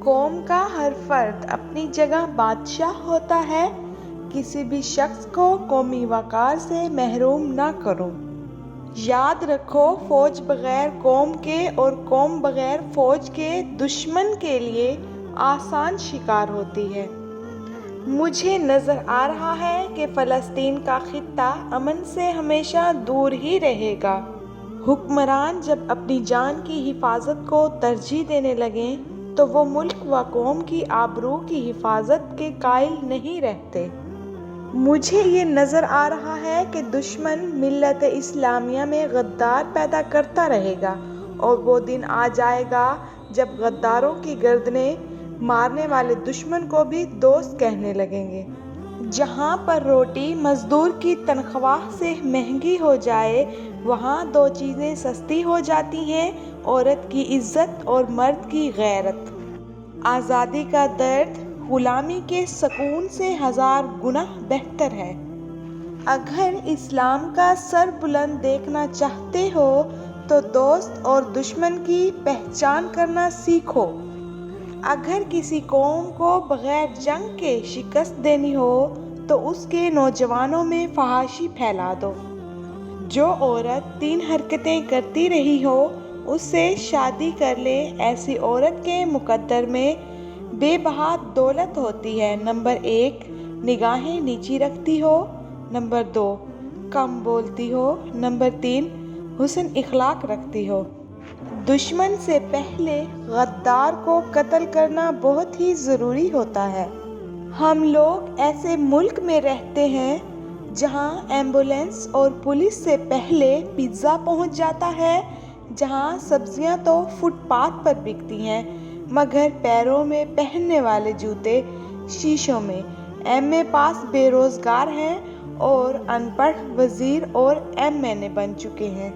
قوم کا ہر فرد اپنی جگہ بادشاہ ہوتا ہے۔ کسی بھی شخص کو قومی وقار سے محروم نہ کرو۔ یاد رکھو، فوج بغیر قوم کے اور قوم بغیر فوج کے دشمن کے لیے آسان شکار ہوتی ہے۔ مجھے نظر آ رہا ہے کہ فلسطین کا خطہ امن سے ہمیشہ دور ہی رہے گا۔ حکمران جب اپنی جان کی حفاظت کو ترجیح دینے لگیں تو وہ ملک و قوم کی آبرو کی حفاظت کے قائل نہیں رہتے۔ مجھے یہ نظر آ رہا ہے کہ دشمن ملت اسلامیہ میں غدار پیدا کرتا رہے گا، اور وہ دن آ جائے گا جب غداروں کی گردنیں مارنے والے دشمن کو بھی دوست کہنے لگیں گے۔ جہاں پر روٹی مزدور کی تنخواہ سے مہنگی ہو جائے، وہاں دو چیزیں سستی ہو جاتی ہیں: عورت کی عزت اور مرد کی غیرت۔ آزادی کا درد غلامی کے سکون سے 1000 گنا بہتر ہے۔ اگر اسلام کا سر بلند دیکھنا چاہتے ہو تو دوست اور دشمن کی پہچان کرنا سیکھو۔ اگر کسی قوم کو بغیر جنگ کے شکست دینی ہو تو اس کے نوجوانوں میں فحاشی پھیلا دو۔ جو عورت 3 حرکتیں کرتی رہی ہو، اس سے شادی کر لے۔ ایسی عورت کے مقدر میں بے بہا دولت ہوتی ہے: نمبر 1، نگاہیں نیچی رکھتی ہو، نمبر 2، کم بولتی ہو، نمبر 3، حسن اخلاق رکھتی ہو۔ دشمن سے پہلے غدار کو قتل کرنا بہت ہی ضروری ہوتا ہے۔ ہم لوگ ایسے ملک میں رہتے ہیں جہاں ایمبولینس اور پولیس سے پہلے پیزا پہنچ جاتا ہے، جہاں سبزیاں تو فٹ پاتھ پر بکتی ہیں مگر پیروں میں پہننے والے جوتے شیشوں میں۔ ایم اے پاس بے روزگار ہیں اور ان پڑھ وزیر اور ایم این اے بن چکے ہیں۔